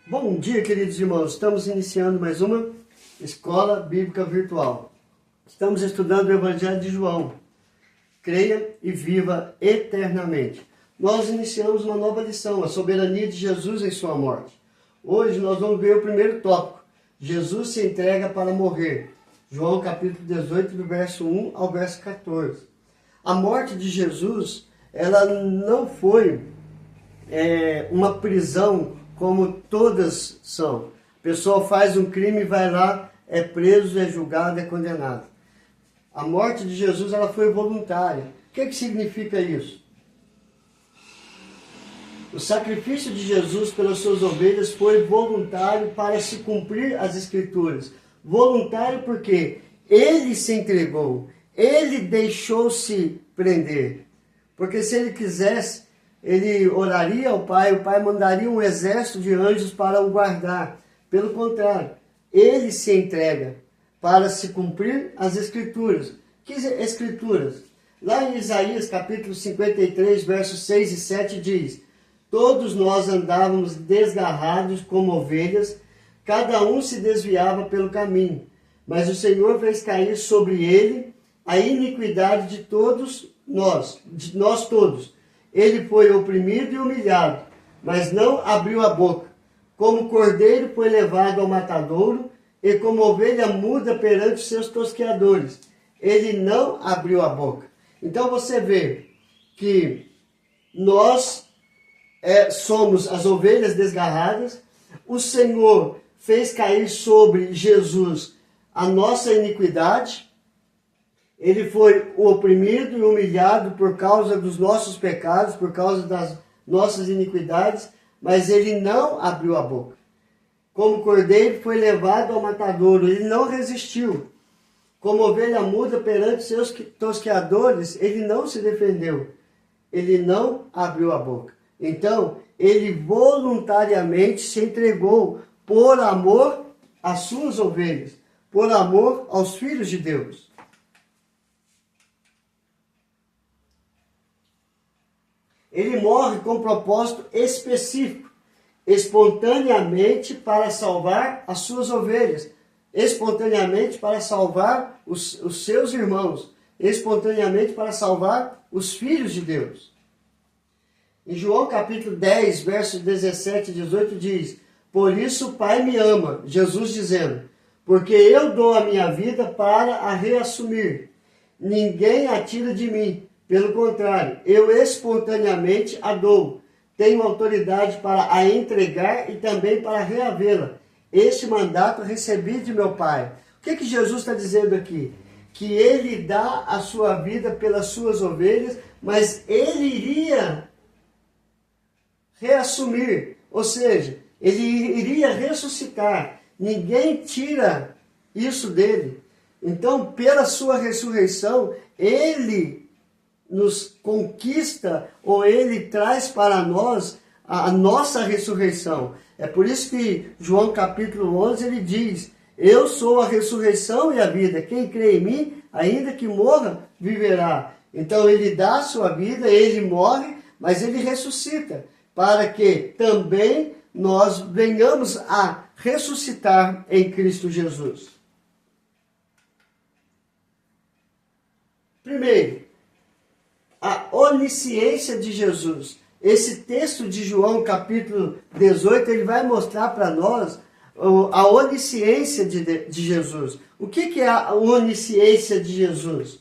Bom dia, queridos irmãos. Estamos iniciando mais uma Escola Bíblica Virtual. Estamos estudando o Evangelho de João. Creia e viva eternamente. Nós iniciamos uma nova lição, a soberania de Jesus em sua morte. Hoje nós vamos ver o primeiro tópico. Jesus se entrega para morrer. João capítulo 18, do verso 1 ao verso 14. A morte de Jesus, ela não foi uma prisão como todas são. A pessoa faz um crime, vai lá, é preso, é julgado, é condenado. A morte de Jesus, ela foi voluntária. O que significa isso? O sacrifício de Jesus pelas suas ovelhas foi voluntário para se cumprir as Escrituras. Voluntário porque ele se entregou, ele deixou-se prender. Porque se ele quisesse, ele oraria ao Pai, o Pai mandaria um exército de anjos para o guardar. Pelo contrário, ele se entrega para se cumprir as Escrituras. Que Escrituras? Lá em Isaías capítulo 53, versos 6 e 7 diz: todos nós andávamos desgarrados como ovelhas, cada um se desviava pelo caminho, mas o Senhor fez cair sobre ele a iniquidade de todos nós, de nós todos. Ele foi oprimido e humilhado, mas não abriu a boca. Como cordeiro foi levado ao matadouro, e como ovelha muda perante os seus tosqueadores. Ele não abriu a boca. Então você vê que nós somos as ovelhas desgarradas. O Senhor fez cair sobre Jesus a nossa iniquidade. Ele foi oprimido e humilhado por causa dos nossos pecados, por causa das nossas iniquidades, mas ele não abriu a boca. Como cordeiro foi levado ao matadouro, ele não resistiu. Como ovelha muda perante seus tosqueadores, ele não se defendeu. Ele não abriu a boca. Então, ele voluntariamente se entregou por amor às suas ovelhas, por amor aos filhos de Deus. Ele morre com um propósito específico, espontaneamente para salvar as suas ovelhas, espontaneamente para salvar os seus irmãos, espontaneamente para salvar os filhos de Deus. Em João capítulo 10, versos 17 e 18 diz: por isso o Pai me ama, Jesus dizendo, porque eu dou a minha vida para a reassumir. Ninguém a tira de mim. Pelo contrário, eu espontaneamente a dou. Tenho autoridade para a entregar e também para reavê-la. Este mandato recebi de meu Pai. O que Jesus está dizendo aqui? Que ele dá a sua vida pelas suas ovelhas, mas ele iria reassumir. Ou seja, ele iria ressuscitar. Ninguém tira isso dele. Então, pela sua ressurreição, ele nos conquista, ou ele traz para nós a nossa ressurreição. É por isso que João capítulo 11 ele diz: eu sou a ressurreição e a vida, quem crê em mim, ainda que morra, viverá. Então ele dá a sua vida, ele morre, mas ele ressuscita, para que também nós venhamos a ressuscitar em Cristo Jesus. Primeiro, a onisciência de Jesus. Esse texto de João, capítulo 18, ele vai mostrar para nós a onisciência de Jesus. O que é a onisciência de Jesus?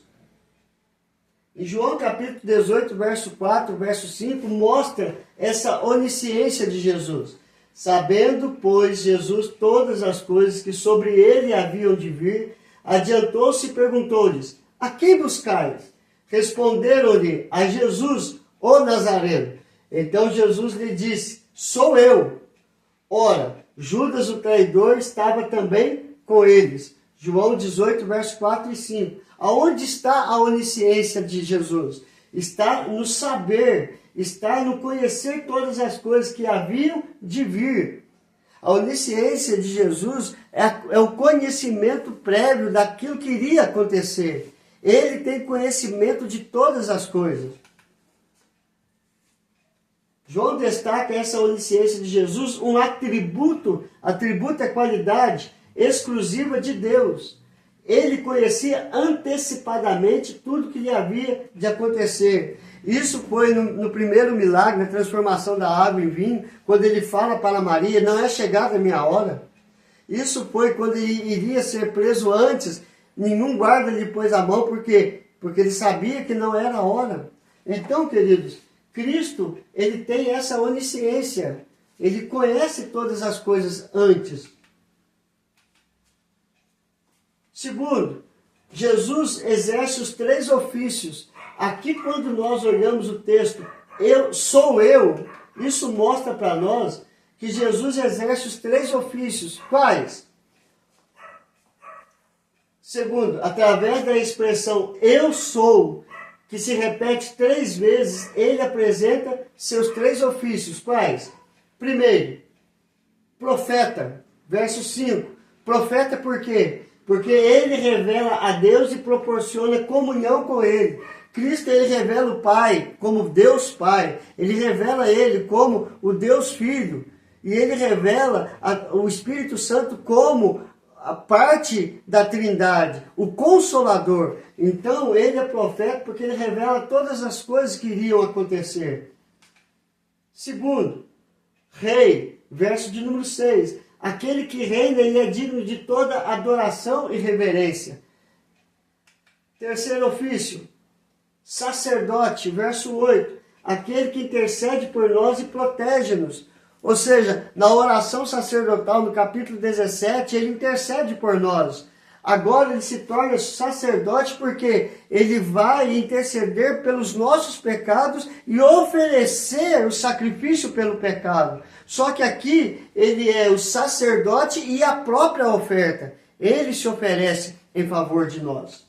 Em João, capítulo 18, verso 4, verso 5, mostra essa onisciência de Jesus. Sabendo, pois, Jesus todas as coisas que sobre ele haviam de vir, adiantou-se e perguntou-lhes: a quem buscais? Responderam-lhe: a Jesus, o Nazareno. Então Jesus lhe disse: sou eu. Ora, Judas o traidor estava também com eles. João 18, versos 4 e 5. Aonde está a onisciência de Jesus? Está no saber, está no conhecer todas as coisas que haviam de vir. A onisciência de Jesus é o conhecimento prévio daquilo que iria acontecer. Ele tem conhecimento de todas as coisas. João destaca essa onisciência de Jesus, um atributo é qualidade exclusiva de Deus. Ele conhecia antecipadamente tudo que lhe havia de acontecer. Isso foi no primeiro milagre, na transformação da água em vinho, quando ele fala para Maria, não é chegada a minha hora. Isso foi quando ele iria ser preso antes, nenhum guarda lhe pôs a mão, porque ele sabia que não era a hora. Então, queridos, Cristo, ele tem essa onisciência, ele conhece todas as coisas antes. Segundo, Jesus exerce os 3 ofícios. Aqui, quando nós olhamos o texto, sou eu, isso mostra para nós que Jesus exerce os 3 ofícios. Quais? Segundo, através da expressão eu sou, que se repete 3 vezes, ele apresenta seus 3 ofícios. Quais? Primeiro, profeta, verso 5. Profeta por quê? Porque ele revela a Deus e proporciona comunhão com ele. Cristo, ele revela o Pai como Deus Pai. Ele revela ele como o Deus Filho. E ele revela o Espírito Santo como a parte da Trindade, o Consolador. Então, ele é profeta porque ele revela todas as coisas que iriam acontecer. Segundo, Rei, verso de número 6. Aquele que reina, ele é digno de toda adoração e reverência. Terceiro ofício, sacerdote, verso 8. Aquele que intercede por nós e protege-nos. Ou seja, na oração sacerdotal, no capítulo 17, ele intercede por nós. Agora ele se torna sacerdote porque ele vai interceder pelos nossos pecados e oferecer o sacrifício pelo pecado. Só que aqui ele é o sacerdote e a própria oferta. Ele se oferece em favor de nós.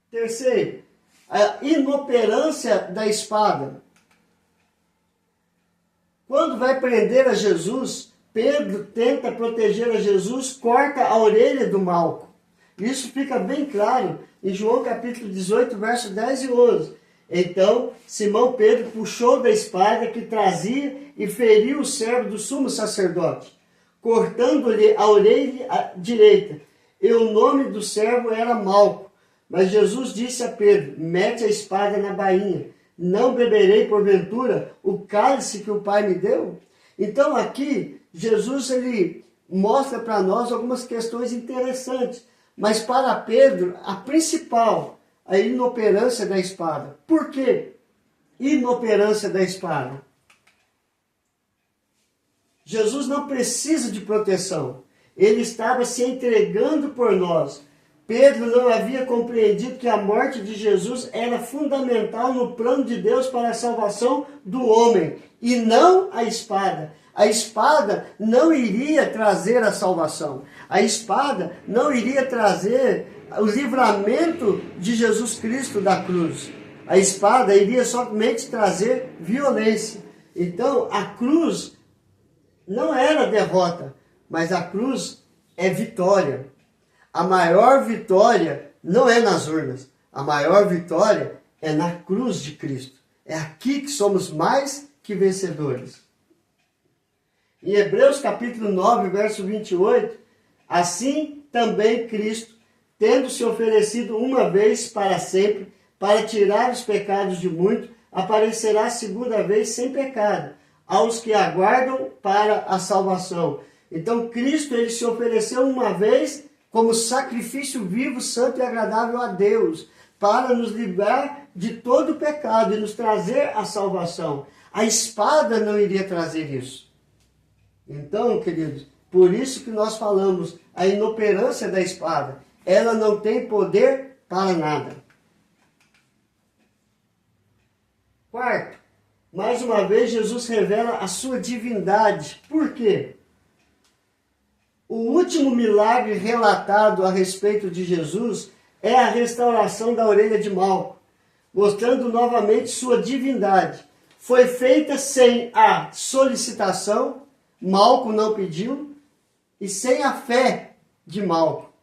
Terceiro, a inoperância da espada. Quando vai prender a Jesus, Pedro tenta proteger a Jesus, corta a orelha do Malco. Isso fica bem claro em João capítulo 18, verso 10 e 11. Então, Simão Pedro puxou da espada que trazia e feriu o servo do sumo sacerdote, cortando-lhe a orelha direita. E o nome do servo era Malco. Mas Jesus disse a Pedro, mete a espada na bainha. Não beberei, porventura, o cálice que o Pai me deu? Então aqui, Jesus ele mostra para nós algumas questões interessantes. Mas para Pedro, a principal, a inoperância da espada. Por quê? Inoperância da espada. Jesus não precisa de proteção. Ele estava se entregando por nós. Pedro não havia compreendido que a morte de Jesus era fundamental no plano de Deus para a salvação do homem, e não a espada. A espada não iria trazer a salvação. A espada não iria trazer o livramento de Jesus Cristo da cruz. A espada iria somente trazer violência. Então, a cruz não era derrota, mas a cruz é vitória. A maior vitória não é nas urnas. A maior vitória é na cruz de Cristo. É aqui que somos mais que vencedores. Em Hebreus capítulo 9, verso 28, assim também Cristo, tendo se oferecido uma vez para sempre, para tirar os pecados de muitos, aparecerá segunda vez sem pecado, aos que aguardam para a salvação. Então Cristo ele se ofereceu uma vez como sacrifício vivo, santo e agradável a Deus, para nos livrar de todo o pecado e nos trazer a salvação. A espada não iria trazer isso. Então, queridos, por isso que nós falamos a inoperância da espada. Ela não tem poder para nada. Quarto, mais uma vez Jesus revela a sua divindade. Por quê? O último milagre relatado a respeito de Jesus é a restauração da orelha de Malco, mostrando novamente sua divindade. Foi feita sem a solicitação, Malco não pediu, e sem a fé de Malco.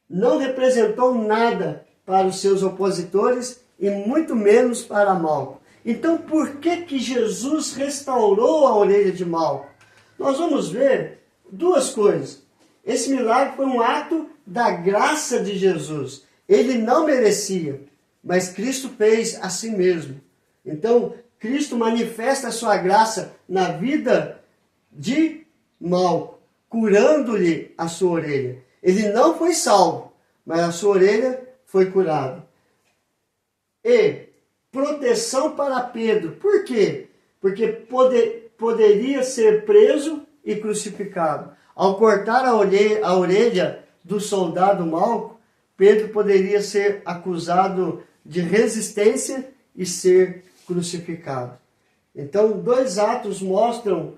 Não representou nada para os seus opositores e muito menos para Malco. Então, por que Jesus restaurou a orelha de Malco? Nós vamos ver duas coisas. Esse milagre foi um ato da graça de Jesus. Ele não merecia, mas Cristo fez a si mesmo. Então, Cristo manifesta a sua graça na vida de Malco, curando-lhe a sua orelha. Ele não foi salvo, mas a sua orelha foi curada. E proteção para Pedro. Por quê? Porque poderia ser preso e crucificado. Ao cortar a orelha do soldado Malco, Pedro poderia ser acusado de resistência e ser crucificado. Então, dois atos mostram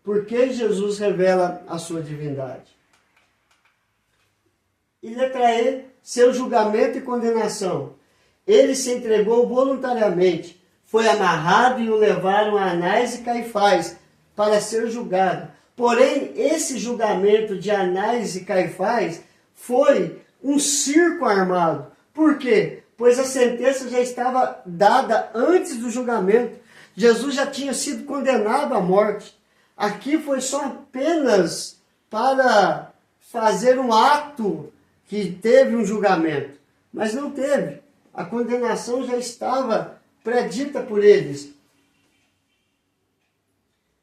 por que Jesus revela a sua divindade. E letra E, seu julgamento e condenação. Ele se entregou voluntariamente, foi amarrado e o levaram a Anás e Caifás para ser julgado. Porém, esse julgamento de Anás e Caifás foi um circo armado. Por quê? Pois a sentença já estava dada antes do julgamento. Jesus já tinha sido condenado à morte. Aqui foi só apenas para fazer um ato que teve um julgamento, mas não teve. A condenação já estava predita por eles.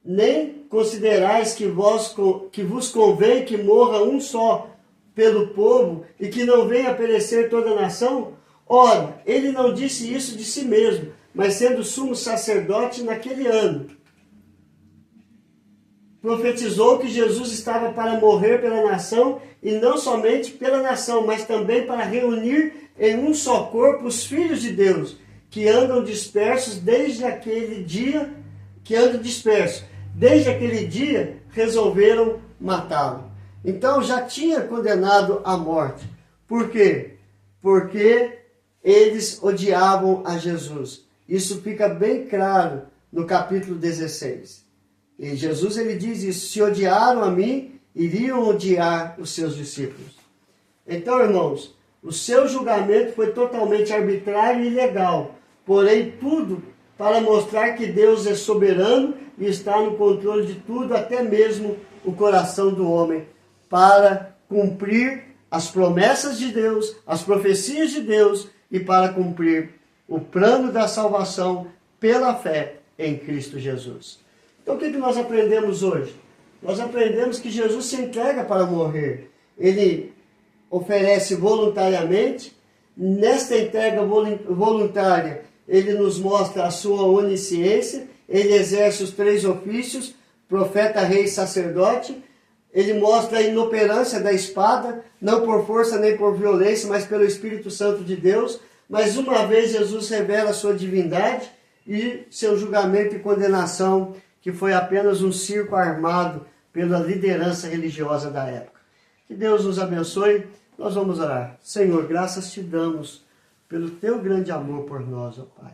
Nem considerais que vos convém que morra um só pelo povo e que não venha a perecer toda a nação? Ora, ele não disse isso de si mesmo, mas sendo sumo sacerdote naquele ano, profetizou que Jesus estava para morrer pela nação, e não somente pela nação, mas também para reunir em um só corpo os filhos de Deus, que andam dispersos desde aquele dia, Desde aquele dia resolveram matá-lo. Então já tinha condenado à morte. Por quê? Porque eles odiavam a Jesus. Isso fica bem claro no capítulo 16. E Jesus ele diz isso: se odiaram a mim, iriam odiar os seus discípulos. Então, irmãos, o seu julgamento foi totalmente arbitrário e ilegal. Porém, tudo para mostrar que Deus é soberano e está no controle de tudo, até mesmo o coração do homem, para cumprir as promessas de Deus, as profecias de Deus, e para cumprir o plano da salvação pela fé em Cristo Jesus. Então, o que nós aprendemos hoje? Nós aprendemos que Jesus se entrega para morrer. Ele oferece voluntariamente. Nesta entrega voluntária, ele nos mostra a sua onisciência. Ele exerce os três ofícios: profeta, rei e sacerdote. Ele mostra a inoperância da espada, não por força nem por violência, mas pelo Espírito Santo de Deus. Mais uma vez, Jesus revela a sua divindade e seu julgamento e condenação, que foi apenas um circo armado pela liderança religiosa da época. Que Deus nos abençoe. Nós vamos orar. Senhor, graças te damos pelo teu grande amor por nós, ó Pai.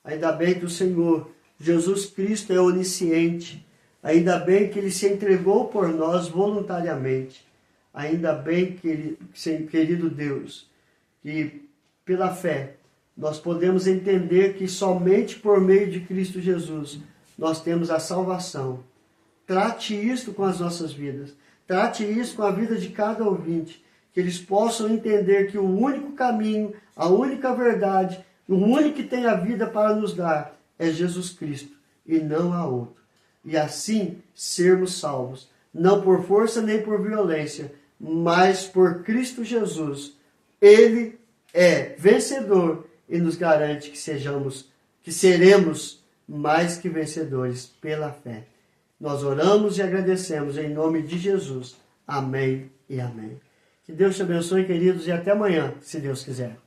Ainda bem que o Senhor Jesus Cristo é onisciente. Ainda bem que ele se entregou por nós voluntariamente. Ainda bem, querido Deus, que pela fé nós podemos entender que somente por meio de Cristo Jesus nós temos a salvação. Trate isto com as nossas vidas. Trate isso com a vida de cada ouvinte. Que eles possam entender que o único caminho, a única verdade, o único que tem a vida para nos dar é Jesus Cristo e não há outro. E assim sermos salvos, não por força nem por violência, mas por Cristo Jesus. Ele é vencedor e nos garante que seremos mais que vencedores pela fé. Nós oramos e agradecemos em nome de Jesus. Amém e amém. Que Deus te abençoe, queridos, e até amanhã, se Deus quiser.